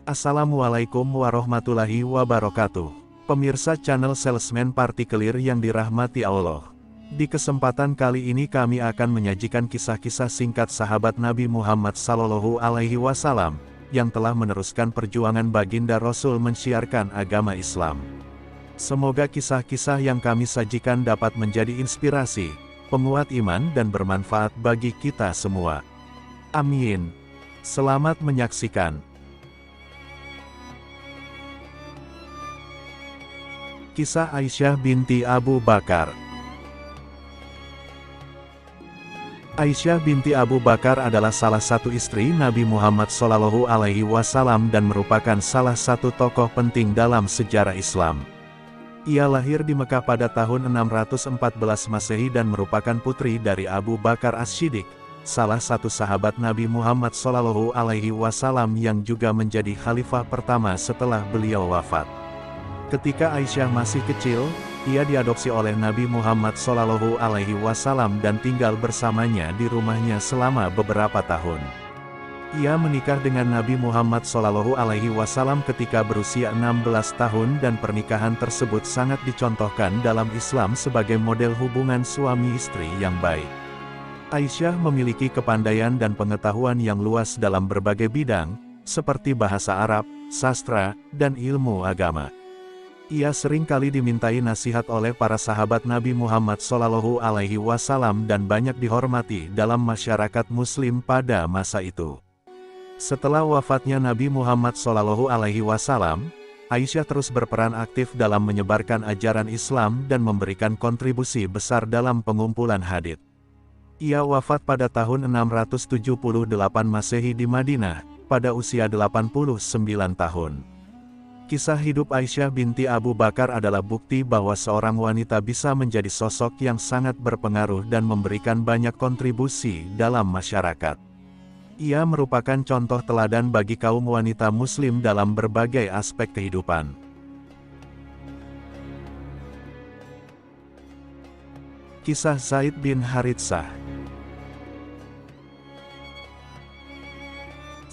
Assalamualaikum warahmatullahi wabarakatuh. Pemirsa channel Salesman Partikelir yang dirahmati Allah. Di kesempatan kali ini kami akan menyajikan kisah-kisah singkat sahabat Nabi Muhammad SAW yang telah meneruskan perjuangan baginda Rasul mensiarkan agama Islam. Semoga kisah-kisah yang kami sajikan dapat menjadi inspirasi, penguat iman dan bermanfaat bagi kita semua. Amin. Selamat menyaksikan. Kisah Aisyah binti Abu Bakar. Aisyah binti Abu Bakar adalah salah satu istri Nabi Muhammad SAW dan merupakan salah satu tokoh penting dalam sejarah Islam. Ia lahir di Mekah pada tahun 614 Masehi dan merupakan putri dari Abu Bakar As-Siddiq, salah satu sahabat Nabi Muhammad SAW yang juga menjadi khalifah pertama setelah beliau wafat. Ketika Aisyah masih kecil, ia diadopsi oleh Nabi Muhammad SAW dan tinggal bersamanya di rumahnya selama beberapa tahun. Ia menikah dengan Nabi Muhammad SAW ketika berusia 16 tahun dan pernikahan tersebut sangat dicontohkan dalam Islam sebagai model hubungan suami istri yang baik. Aisyah memiliki kepandaian dan pengetahuan yang luas dalam berbagai bidang, seperti bahasa Arab, sastra, dan ilmu agama. Ia sering kali dimintai nasihat oleh para sahabat Nabi Muhammad SAW dan banyak dihormati dalam masyarakat Muslim pada masa itu. Setelah wafatnya Nabi Muhammad SAW, Aisyah terus berperan aktif dalam menyebarkan ajaran Islam dan memberikan kontribusi besar dalam pengumpulan hadits. Ia wafat pada tahun 678 Masehi di Madinah, pada usia 89 tahun. Kisah hidup Aisyah binti Abu Bakar adalah bukti bahwa seorang wanita bisa menjadi sosok yang sangat berpengaruh dan memberikan banyak kontribusi dalam masyarakat. Ia merupakan contoh teladan bagi kaum wanita Muslim dalam berbagai aspek kehidupan. Kisah Zaid bin Haritsah.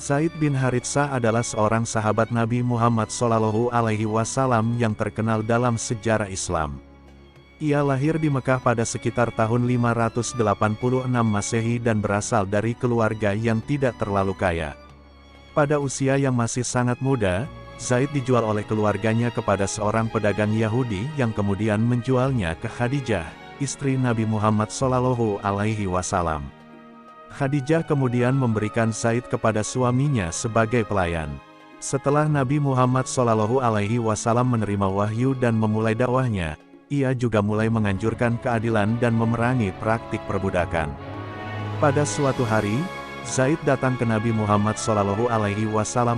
Zaid bin Haritsah adalah seorang sahabat Nabi Muhammad SAW yang terkenal dalam sejarah Islam. Ia lahir di Mekah pada sekitar tahun 586 Masehi dan berasal dari keluarga yang tidak terlalu kaya. Pada usia yang masih sangat muda, Zaid dijual oleh keluarganya kepada seorang pedagang Yahudi yang kemudian menjualnya ke Khadijah, istri Nabi Muhammad SAW. Khadijah kemudian memberikan Zaid kepada suaminya sebagai pelayan. Setelah Nabi Muhammad SAW menerima wahyu dan memulai dakwahnya, ia juga mulai menganjurkan keadilan dan memerangi praktik perbudakan. Pada suatu hari, Zaid datang ke Nabi Muhammad SAW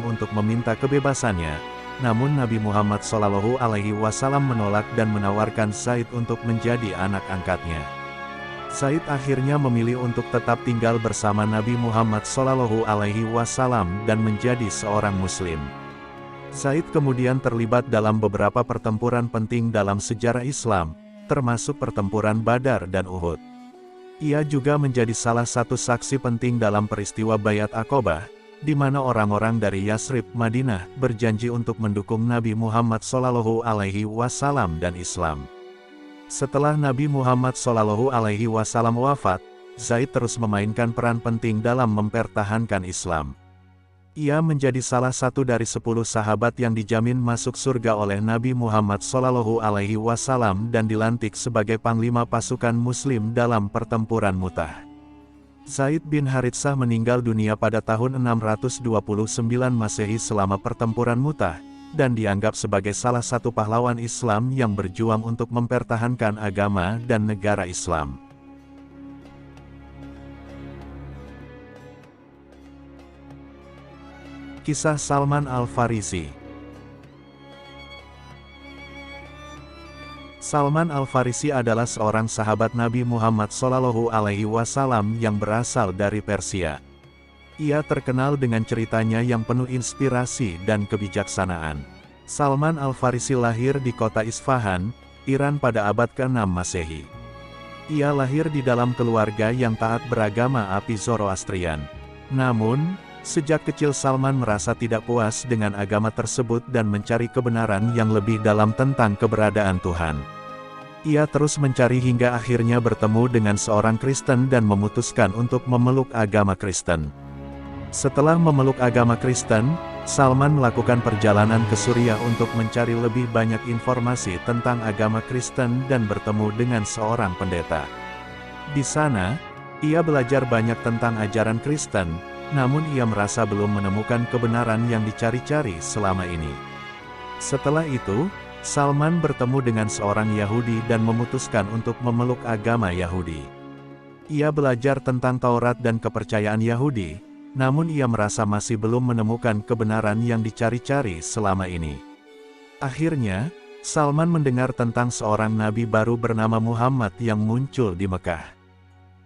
untuk meminta kebebasannya, namun Nabi Muhammad SAW menolak dan menawarkan Zaid untuk menjadi anak angkatnya. Zaid akhirnya memilih untuk tetap tinggal bersama Nabi Muhammad SAW dan menjadi seorang Muslim. Zaid kemudian terlibat dalam beberapa pertempuran penting dalam sejarah Islam, termasuk pertempuran Badar dan Uhud. Ia juga menjadi salah satu saksi penting dalam peristiwa Bayat Aqobah, di mana orang-orang dari Yasrib, Madinah, berjanji untuk mendukung Nabi Muhammad SAW dan Islam. Setelah Nabi Muhammad SAW wafat, Zaid terus memainkan peran penting dalam mempertahankan Islam. Ia menjadi salah satu dari 10 sahabat yang dijamin masuk surga oleh Nabi Muhammad SAW dan dilantik sebagai panglima pasukan Muslim dalam pertempuran Mu'tah. Zaid bin Haritsah meninggal dunia pada tahun 629 Masehi selama pertempuran Mu'tah, dan dianggap sebagai salah satu pahlawan Islam yang berjuang untuk mempertahankan agama dan negara Islam. Kisah Salman Al-Farisi. Salman Al-Farisi adalah seorang sahabat Nabi Muhammad SAW yang berasal dari Persia. Ia terkenal dengan ceritanya yang penuh inspirasi dan kebijaksanaan. Salman Al-Farisi lahir di kota Isfahan, Iran pada abad ke-6 Masehi. Ia lahir di dalam keluarga yang taat beragama api Zoroastrian. Namun, Sejak kecil Salman merasa tidak puas dengan agama tersebut dan mencari kebenaran yang lebih dalam tentang keberadaan Tuhan. Ia terus mencari hingga akhirnya bertemu dengan seorang Kristen dan memutuskan untuk memeluk agama Kristen. Setelah memeluk agama Kristen, Salman melakukan perjalanan ke Suriah untuk mencari lebih banyak informasi tentang agama Kristen dan bertemu dengan seorang pendeta. Di sana, ia belajar banyak tentang ajaran Kristen, namun ia merasa belum menemukan kebenaran yang dicari-cari selama ini. Setelah itu, Salman bertemu dengan seorang Yahudi dan memutuskan untuk memeluk agama Yahudi. Ia belajar tentang Taurat dan kepercayaan Yahudi, namun ia merasa masih belum menemukan kebenaran yang dicari-cari selama ini. Akhirnya, Salman mendengar tentang seorang nabi baru bernama Muhammad yang muncul di Mekah.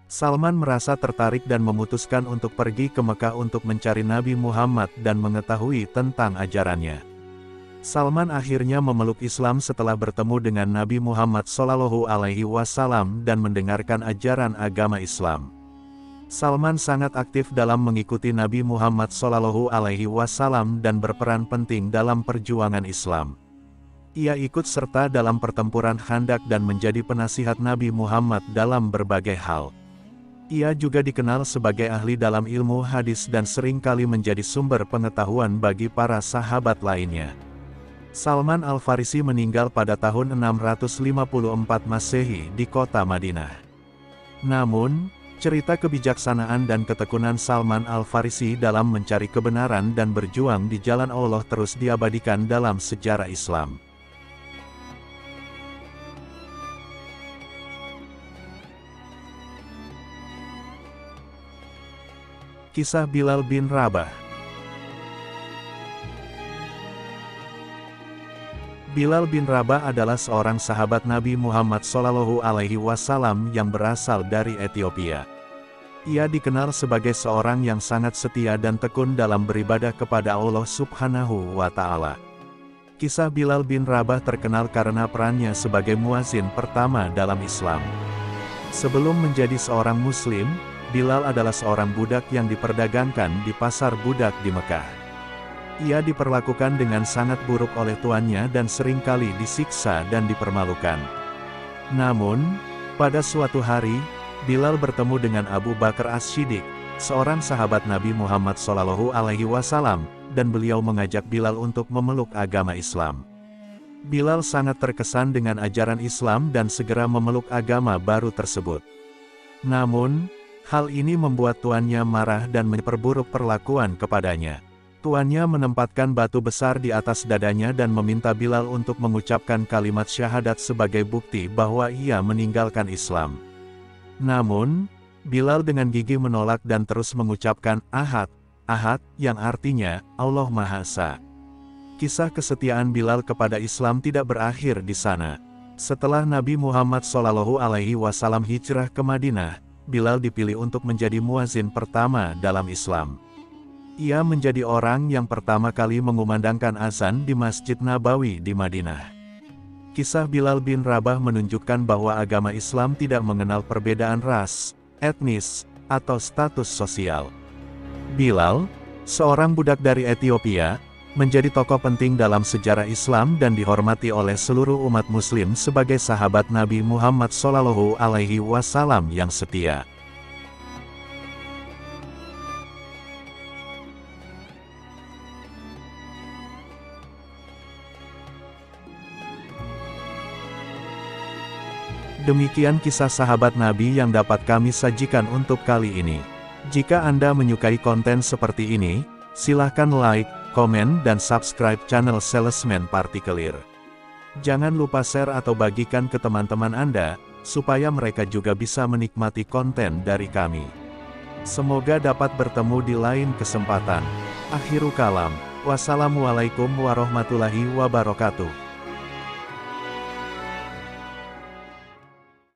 Salman merasa tertarik dan memutuskan untuk pergi ke Mekah untuk mencari Nabi Muhammad dan mengetahui tentang ajarannya. Salman akhirnya memeluk Islam setelah bertemu dengan Nabi Muhammad SAW dan mendengarkan ajaran agama Islam. Salman sangat aktif dalam mengikuti Nabi Muhammad SAW dan berperan penting dalam perjuangan Islam. Ia ikut serta dalam pertempuran Khandak dan menjadi penasihat Nabi Muhammad dalam berbagai hal. Ia juga dikenal sebagai ahli dalam ilmu hadis dan seringkali menjadi sumber pengetahuan bagi para sahabat lainnya. Salman Al-Farisi meninggal pada tahun 654 Masehi di kota Madinah. Namun, cerita kebijaksanaan dan ketekunan Salman Al-Farisi dalam mencari kebenaran dan berjuang di jalan Allah terus diabadikan dalam sejarah Islam. Kisah Bilal bin Rabah. Bilal bin Rabah adalah seorang sahabat Nabi Muhammad SAW yang berasal dari Ethiopia. Ia dikenal sebagai seorang yang sangat setia dan tekun dalam beribadah kepada Allah Subhanahu wa Ta'ala. Kisah Bilal bin Rabah terkenal karena perannya sebagai muazin pertama dalam Islam. Sebelum menjadi seorang Muslim, Bilal adalah seorang budak yang diperdagangkan di pasar budak di Mekah. Ia diperlakukan dengan sangat buruk oleh tuannya dan seringkali disiksa dan dipermalukan. Namun, pada suatu hari, Bilal bertemu dengan Abu Bakar As-Siddiq, seorang sahabat Nabi Muhammad SAW, dan beliau mengajak Bilal untuk memeluk agama Islam. Bilal sangat terkesan dengan ajaran Islam dan segera memeluk agama baru tersebut. Namun, hal ini membuat tuannya marah dan memperburuk perlakuan kepadanya. Tuannya menempatkan batu besar di atas dadanya dan meminta Bilal untuk mengucapkan kalimat syahadat sebagai bukti bahwa ia meninggalkan Islam. Namun, Bilal dengan gigih menolak dan terus mengucapkan Ahad, Ahad, yang artinya Allah Maha Esa. Kisah kesetiaan Bilal kepada Islam tidak berakhir di sana. Setelah Nabi Muhammad SAW hijrah ke Madinah, Bilal dipilih untuk menjadi muazin pertama dalam Islam. Ia menjadi orang yang pertama kali mengumandangkan azan di Masjid Nabawi di Madinah. Kisah Bilal bin Rabah menunjukkan bahwa agama Islam tidak mengenal perbedaan ras, etnis, atau status sosial. Bilal, seorang budak dari Ethiopia, menjadi tokoh penting dalam sejarah Islam dan dihormati oleh seluruh umat Muslim sebagai sahabat Nabi Muhammad SAW yang setia. Demikian kisah sahabat Nabi yang dapat kami sajikan untuk kali ini. Jika Anda menyukai konten seperti ini, silahkan like, komen dan subscribe channel Salesman Partikelir. Jangan lupa share atau bagikan ke teman-teman Anda, supaya mereka juga bisa menikmati konten dari kami. Semoga dapat bertemu di lain kesempatan. Akhirul kalam. Wassalamualaikum warahmatullahi wabarakatuh.